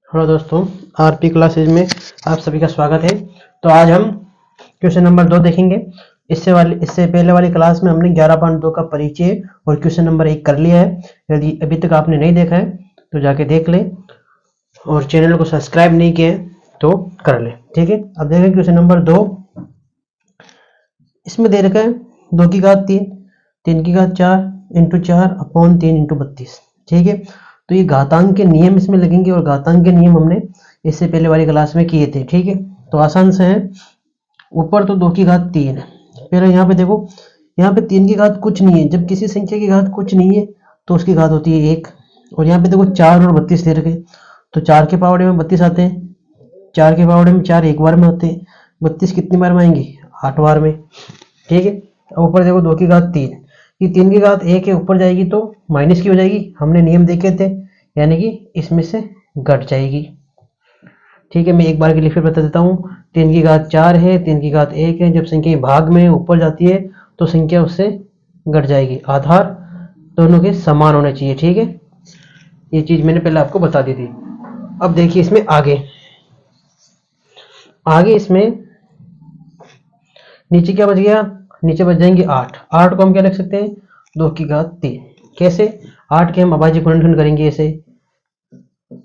Hello दोस्तों, RP classes में आप सभी का स्वागत है। तो आज हम क्वेश्चन नंबर 2 देखेंगे। इससे पहले वाली क्लास में हमने 11.2 का परिचय और क्वेश्चन नंबर 1 कर लिया है। यदि अभी तक आपने नहीं देखा है तो जाके देख ले और चैनल को सब्सक्राइब नहीं किया है तो कर ले, ठीक है। अब देखें क्वेश्चन नंबर 2। इसमें दे रखा है 2 की घात 3, 3 की घात 4 इंटू 4 अपॉन 3 इंटू 32, ठीक है। तो ये घातांक के नियम इसमें लगेंगे और घातांक के नियम हमने इससे पहले वाली क्लास में किए थे, ठीक है। तो आसान से है। ऊपर तो 2 की घात 3 है, फिर यहाँ पे देखो, यहाँ पे 3 की घात कुछ नहीं है। जब किसी संख्या की घात कुछ नहीं है तो उसकी घात होती है 1। और यहाँ पे देखो 4 और 32 दे रखे, तो 4 के पावड़े में 32 आते हैं, 4 के पावड़े में 4 एक बार में आते हैं, 32 कितनी बार में आएंगे? 8 बार में, ठीक है। ऊपर देखो 2 की घात 3, ये 3 की घात 1 है, ऊपर जाएगी तो माइनस की हो जाएगी, हमने नियम देखे थे, यानी कि इसमें से घट जाएगी, ठीक है। मैं एक बार के लिए फिर बता देता हूँ। 3 की घात 4 है, 3 की घात 1 है, जब संख्या भाग में ऊपर जाती है तो संख्या उससे घट जाएगी। आधार दोनों के समान होने चाहिए, ठीक है। ये चीज मैंने पहले आपको बता दी थी। अब देखिए इसमें आगे इसमें नीचे क्या बच गया? नीचे बच जाएंगे 8। 8 को हम क्या लिख सकते हैं? 2 की घात 3। कैसे? 8 के हम अभाज्य गुणनखंड करेंगे ऐसे,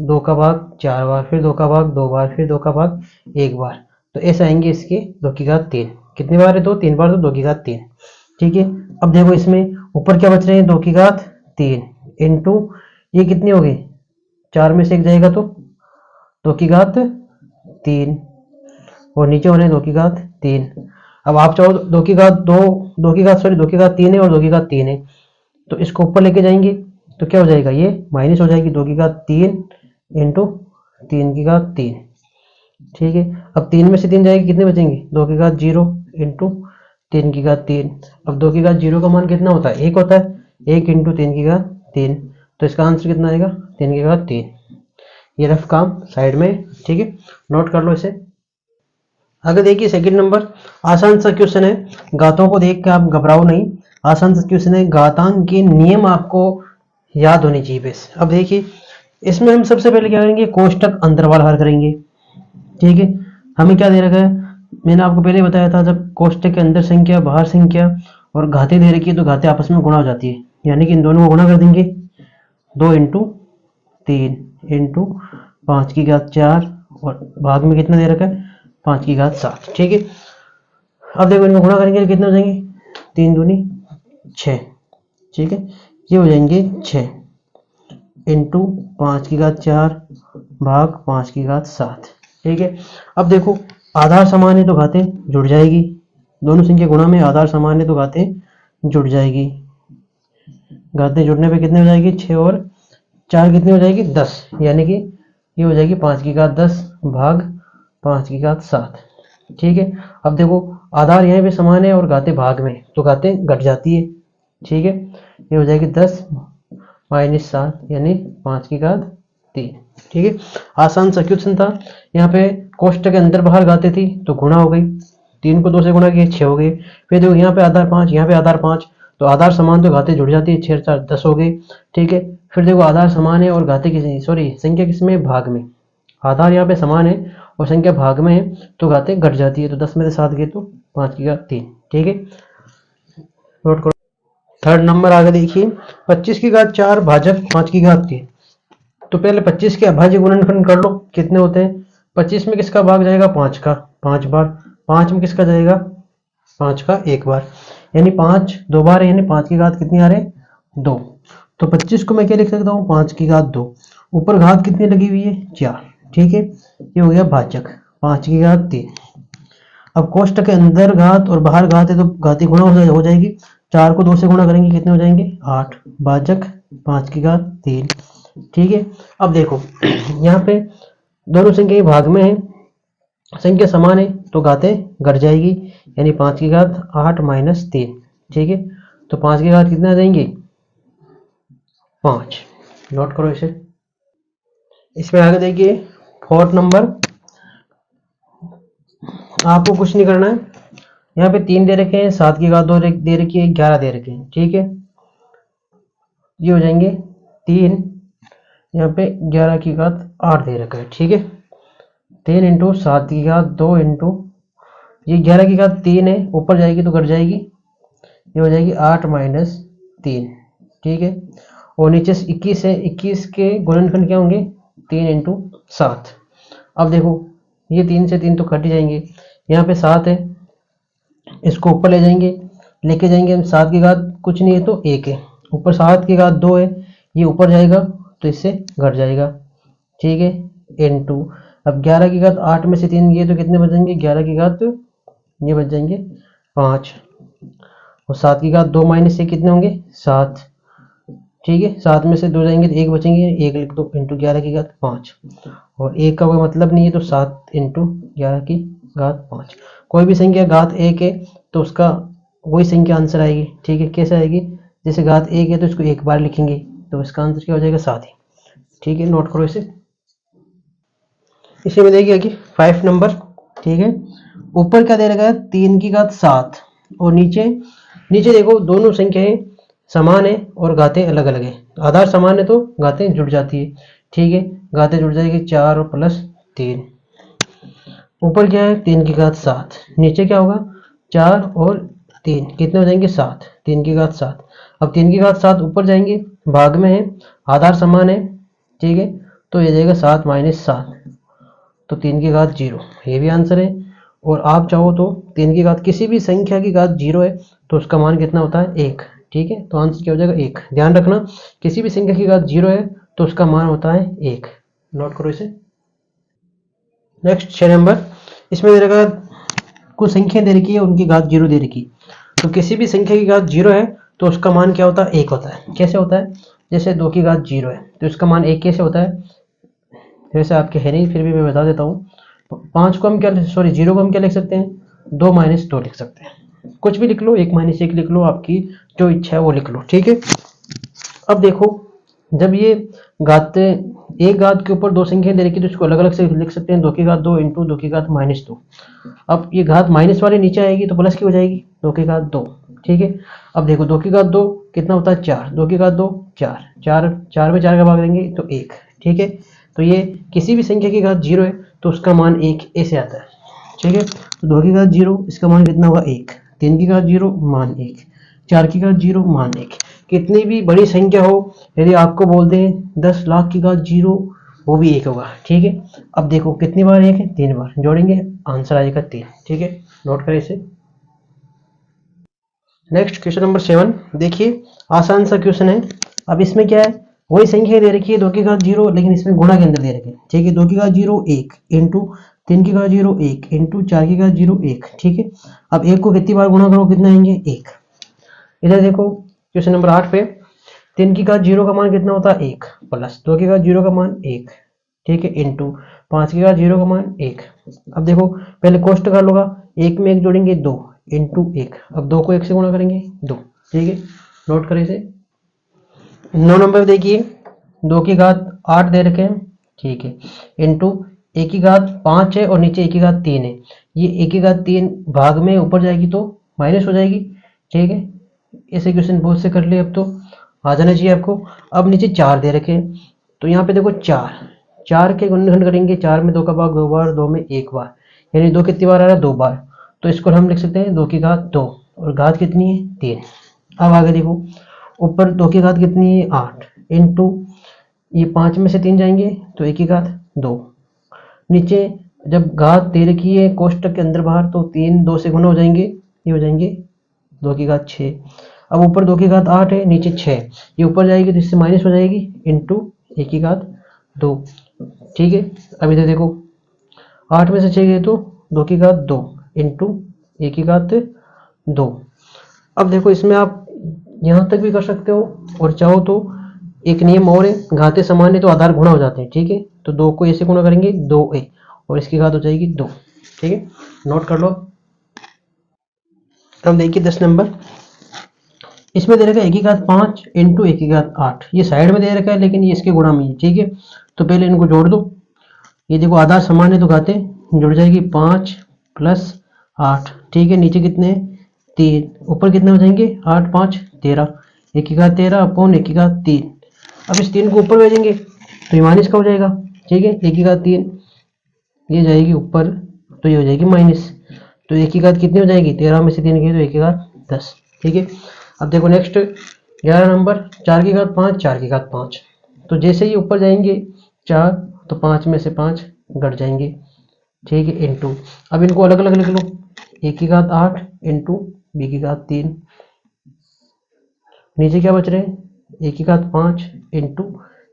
2 का भाग 4 बार, फिर 2 का भाग 2 बार, फिर 2 का भाग 1 बार, तो ऐसे आएंगे इसके 2 की घात 3। कितनी बार है? 2, 3 बार, तो 2 की घात 3, ठीक है। अब देखो इसमें ऊपर क्या बच रहे हैं? 2 की घात 3 इंटू ये कितनी हो गई? 4 में से एक जाएगा तो 2 की घात 3 और नीचे होने 2 की घात 3। अब आप चाहो 2 की घात 2, 2 की घात 2 की घात 3 है और 2 की घात 3 है, तो इसको ऊपर लेके जाएंगे तो क्या हो जाएगा? ये माइनस हो जाएगी 2 की घात 3 इंटू 3 की घात 3, ठीक है। अब 3 में से 3 जाएगी, कितने बचेंगे? 2 की घात 0 इंटू 3 की घात 3। अब 2 की घात 0 का मान कितना होता है? 1 होता है, 1 इंटू 3 की घात 3, तो इसका आंसर कितना आएगा? 3 की घात 3। ये रफ काम साइड में, ठीक है, नोट कर लो इसे। आगे देखिए सेकंड नंबर, आसान सा क्वेश्चन है, घातों को देख के आप घबराओ नहीं, आसान सा क्वेश्चन है। घातांक के नियम आपको याद होने चाहिए बस। अब देखिए इसमें हम सबसे पहले क्या करेंगे? कोष्टक अंतर्वाल हल करेंगे, ठीक है। हमें क्या दे रखा है? मैंने आपको पहले बताया था, जब कोष्टक के अंदर संख्या बाहर संख्या और घातें दे रखी है तो घातें आपस में गुणा हो जाती है, यानी कि इन दोनों को गुणा कर देंगे। 2 इंटू 3 इंटू 5 की घात 4 और भाग में कितना दे रखा है? 5 की घात 7, ठीक है। अब देखो इनको गुणा करेंगे तो कितने हो जाएंगे? 3 दूनी 6, ठीक है। ये हो जाएंगे 6 इंटू 5 की घात 4 भाग 5 की घात 7, ठीक है। अब देखो आधार समान है तो घातें जुड़ जाएगी, दोनों संख्या गुणा में आधार समान है तो घातें जुड़ जाएगी। घातें जुड़ने पे कितने हो जाएगी? 6 और 4 कितनी हो जाएगी? 10, यानी कि ये हो जाएगी 5 की घात 10 भाग 5 की घात 7, ठीक है। अब देखो आधार यहाँ पे समान है और घातें भाग में, तो घातें घट जाती है, ठीक है। ये हो जाएगी 10 माइनस 7 यानी 5 की घात 3, ठीक है। आसान सा क्वेश्चन था। यहाँ पे कोष्टक के अंदर बाहर घातें थी तो गुणा हो गई, 3 को 2 से गुणा किए 6 हो गए। फिर देखो यहाँ पे आधार 5, यहाँ पे आधार 5, तो आधार समान तो घातें जुड़ जाती है, 6 4 10 हो गई, ठीक है। फिर देखो आधार समान है और घातें किस संख्या किसमें? भाग में। आधार यहाँ पे समान है और संख्या भाग में है तो घातें घट जाती है, तो 10 में से 7 गए तो 5 की घात 3, ठीक है, नोट करो। थर्ड नंबर आगे देखिए, 25 की घात 4 भाजक 5 की घात 3। तो पहले 25 के अभाज्य गुणनखंड कर लो, कितने होते हैं? 25 में किसका भाग जाएगा? 5 का 5 बार, 5 में किसका जाएगा? 5 का 1 बार, यानी 5 2 बार है, यानी 5 की घात कितनी आ रहे? 2। तो 25 को मैं क्या लिख सकता हूँ? 5 की घात 2। ऊपर घात कितनी लगी हुई है? 4, ठीक है। ये हो गया भाजक 5 की घात 3। अब कोष्टक के अंदर घात और बाहर घात है तो घाती गुणा हो जाएगी, 4 को 2 से गुणा करेंगे कितने हो जाएंगे? 8 भाजक 5 की घात 3, ठीक है। अब देखो यहाँ पे दोनों संख्या भाग में है, संख्या समान है तो घातें घट जाएगी, यानी 5 की घात 8 माइनस 3, ठीक है। तो 5 की घात कितने आ जाएंगे? 5, नोट करो इसे। इसमें आगे देखिए फोर्थ नंबर, आपको कुछ नहीं करना है। यहाँ पे 3 दे रखे हैं, 7 की घात 2 दे रखी है, 11 दे रखे हैं, ठीक है। ये हो जाएंगे 3, यहाँ पे 11 की घात 8 दे रखा है, ठीक है। 3 इंटू 7 की घात 2 इंटू ये 11 की घात 3 है, ऊपर जाएगी तो घट जाएगी, ये हो जाएगी 8 माइनस 3, ठीक है। और नीचे से 21 है, 21 के गुणनखंड क्या होंगे 3 इंटू 7। अब देखो ये 3 से 3 तो कट ही जाएंगे, यहाँ पे 7 है, इसको ऊपर ले जाएंगे, लेके जाएंगे हम 7 की घात कुछ नहीं है तो 1 है, ऊपर 7 की घात 2 है, ये ऊपर जाएगा तो इससे घट जाएगा, ठीक है। इंटू अब 11 की घात 8 में से 3 गए तो कितने बचेंगे, 11 की घात ये बच जाएंगे 5, और 7 की घात 2 माइनस से कितने होंगे 7, ठीक है। 7 में से 2 जाएंगे तो 1 बचेंगे, 1 लिख दो इंटू 11 की घात 5, और 1 का कोई मतलब नहीं है तो 7 इंटू 11 की घात 5। कोई भी संख्या घात 1 है तो उसका वही संख्या आंसर आएगी, ठीक है। कैसे आएगी, जैसे घात 1 है तो इसको एक बार लिखेंगे तो इसका आंसर क्या हो जाएगा 7 ही, ठीक है। नोट करो इसे। इसी में देखिए कि 5 नंबर, ठीक है। ऊपर क्या दे रखा है 3 की घात 7, और नीचे नीचे देखो दोनों संख्याएं समान है और घातें अलग अलग है, आधार समान है तो घातें जुड़ जाती है, ठीक है। घातें जुड़ जाएगी 4 और प्लस 3। ऊपर क्या है 3 की घात 7, नीचे क्या होगा 4 और 3 कितने हो जाएंगे 7, 3 की घात 7। अब 3 की घात 7 ऊपर जाएंगे, भाग में है, आधार समान है, ठीक है। तो ये जाएगा 7 माइनस 7, तो 3 की घात 0, ये भी आंसर है। और आप चाहो तो 3 की घात किसी भी संख्या की घात 0 है तो उसका मान कितना होता है 1, ठीक है। तो आंसर क्या हो जाएगा 1। ध्यान रखना किसी भी संख्या की घात 0 है तो उसका मान होता है 1। नोट करो इसे। नेक्स्ट 6 नंबर, इसमें दे रखा कुछ संख्या दे रखी है उनकी घात 0 दे रखी, तो किसी भी संख्या की घात 0 है तो उसका मान क्या होता है 1 होता है। कैसे होता है, जैसे 2 की घात 0 है तो इसका मान 1 कैसे होता है, वैसे आपके है नहीं फिर भी मैं बता देता हूँ। 5 को हम क्या, सॉरी 0 को हम क्या लिख सकते हैं 2 माइनस 2 लिख सकते हैं, कुछ भी लिख लो, 1 माइनस 1 लिख लो, आपकी जो इच्छा है वो लिख लो, ठीक है। अब देखो जब ये घाते एक घात के ऊपर दो संख्या दे रखी तो इसको अलग अलग से लिख सकते हैं, 2 की घात 2 इंटू 2 की घात माइनस 2। अब ये घात माइनस वाली नीचे आएगी तो प्लस की हो जाएगी 2 की घात 2, ठीक है। अब देखो 2 की घात 2 कितना होता है 4, 2 की घात 2 4, 4 में 4 का भाग देंगे तो 1, ठीक है। तो ये किसी भी संख्या की घात 0 है तो उसका मान 1 ऐसे आता है, ठीक है। तो 2 की घात 0 इसका मान कितना होगा 1, 3 की घात 0 मान 1, 4 की घात 0 मान 1। कितनी भी बड़ी संख्या हो, यदि आपको बोल दें 10 लाख की घात 0 वो भी 1 होगा, ठीक है। अब देखो कितनी बार 1 है 3 बार, जोड़ेंगे आंसर आ जाएगा 3, ठीक है। नोट करें इसे। नेक्स्ट क्वेश्चन नंबर 7, देखिए आसान सा क्वेश्चन है। अब इसमें क्या है, वही संख्या दे रखी है 2 की घात 0 लेकिन इसमें गुणा के अंदर दे रखे, ठीक है। 2 की घात 0 1 इंटू 3 की घात 0 1 इंटू 4 की घात 0 1, ठीक है। अब 1 को कितनी बार गुणा करो कितना आएंगे 1। इधर देखो क्वेश्चन नंबर 8 पे 3 की घात 0 का मान कितना होता है 1, प्लस 2 की घात 0 का मान 1, ठीक है, इंटू 5 की घात 0 का मान 1। अब देखो पहले कोष्ट कर लोगा, 1 में 1 जोड़ेंगे 2 इंटू 1, अब 2 को 1 से गुणा करेंगे 2, ठीक है। नोट करें इसे। 9 नंबर देखिए 2 की घात 8 दे रखे हैं, ठीक है, इंटू 1 की घात 5 है और नीचे 1 की घात 3 है। ये 1 की घात 3 भाग में ऊपर जाएगी तो माइनस हो जाएगी, ठीक है। ऐसे क्वेश्चन बहुत से कर लिए, अब तो आ जाना चाहिए आपको। अब नीचे 4 दे रखे हैं तो यहाँ पे देखो 4 के गुणनखंड करेंगे, 4 में 2 का भाग 2 बार, 2 में 1 बार, यानी 2 कितनी बार आ रहा है 2 बार, तो इसको हम लिख सकते हैं 2 की घात 2, और घात कितनी है 3। अब आगे देखो ऊपर 2 की घात कितनी है 8 इंटू ये 5 में से 3 जाएंगे तो 1 की घात 2, नीचे जब घात दे रखी है कोष्टक के अंदर बाहर तो 3 2 से गुना हो जाएंगे, ये हो जाएंगे 2 की घात 6। अब ऊपर 2 की घात 8 है नीचे 6, ये ऊपर जाएगी तो इससे माइनस हो जाएगी इंटू 1 की घात 2, ठीक है। अब इधर देखो 8 में से 6 गए तो 2 की घात 2 इंटू 1 की घात 2। अब देखो इसमें आप यहाँ तक भी कर सकते हो और चाहो तो एक नियम और है, घाते समान है तो आधार गुणा हो जाते हैं, ठीक है। तो 2 को ऐसे गुणा करेंगे 2a और इसकी घात हो जाएगी 2, ठीक है। नोट कर लो। अब देखिए 10 नंबर, इसमें दे रखा है 1 की घात 5 इंटू 1 की घात 8, ये साइड में दे रखा है लेकिन ये इसके गुणा में है, ठीक है। तो पहले इनको जोड़ दो, ये देखो आधार समान है तो घाते जुड़ जाएगी 5 प्लस 8, ठीक है। नीचे कितने 3, ऊपर कितने हो जाएंगे 8 5 13, 1 की घात 13 अपॉन 1 की घात 3। अब इस 3 को ऊपर भेजेंगे तो ये माइनस का हो जाएगा, ठीक है। 1 की घात 3 ये जाएगी ऊपर तो ये हो जाएगी माइनस, तो 1 की घात कितनी हो जाएगी, 13 में से 3 गई तो 1 की घात 10। ठीक है। अब देखो नेक्स्ट 11 नंबर, 4 की घात 5, 4 की घात 5, तो जैसे ही ऊपर जाएंगे 4 तो 5 में से 5 घट जाएंगे। ठीक है, इनटू, अब इनको अलग अलग लिख लो, 1 की घात 8 इंटू बी की घात 3, नीचे क्या बच रहे हैं, 1 की घात 5 इंटू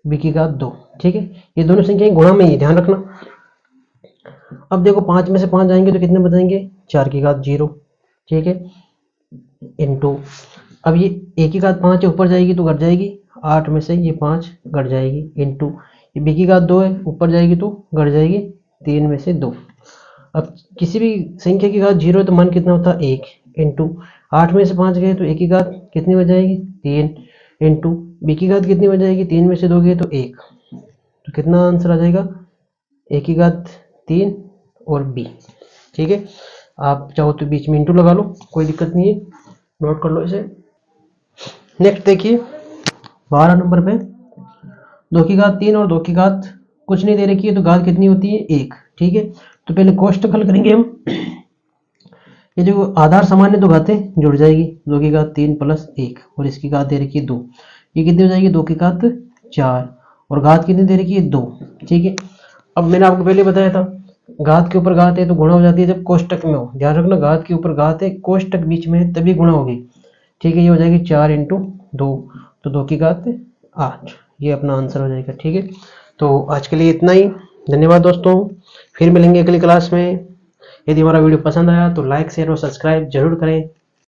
बी की घात 2। ठीक है, ये दोनों संख्याएं गुणा में ही, ध्यान रखना। अब देखो 5 में से 5 जाएंगे तो कितने बचेंगे, 4 की घात 0। ठीक है, इंटू, अब ये 1 की घात 5 है, ऊपर जाएगी तो घट जाएगी, 8 में से ये 5 घट जाएगी, इंटू ये बी की घात 2 है, ऊपर जाएगी तो घट जाएगी, 3 में से 2। अब किसी भी संख्या की घात 0 है तो मान कितना होता है 1, इंटू 8 में से 5 गए तो 1 की घात कितनी बच जाएगी 3, इंटू बी की घात कितनी बच जाएगी, 3 में से 2 गए तो 1, तो कितना आंसर आ जाएगा, 1 की घात 3 और बी। ठीक है, आप चाहो तो बीच में इंटू लगा लो, कोई दिक्कत नहीं है, नोट कर लो इसे। नेक्स्ट देखिए 12 नंबर पे 2 की घात 3 और 2 की घात कुछ नहीं दे रखी है तो घात कितनी होती है 1। ठीक है, तो पहले कोष्टक हल करेंगे हम। ये जो आधार समान है तो घातें जुड़ जाएगी, 2 की घात 3 प्लस 1 और इसकी घात दे रखी है 2, ये कितनी हो जाएगी 2 की घात 4 और घात कितनी दे रखी है 2। ठीक है, अब मैंने आपको पहले बताया था घात के ऊपर घात है तो गुणा हो जाती है जब कोष्टक में हो, ध्यान रखना, घात के ऊपर घात है कोष्टक बीच में है तभी गुणा होगी। ठीक है, ये हो जाएगी 4 इंटू 2 तो 2 की घात 8, ये अपना आंसर हो जाएगा। ठीक है, तो आज के लिए इतना ही, धन्यवाद दोस्तों, फिर मिलेंगे अगली क्लास में। यदि हमारा वीडियो पसंद आया तो लाइक शेयर और सब्सक्राइब जरूर करें।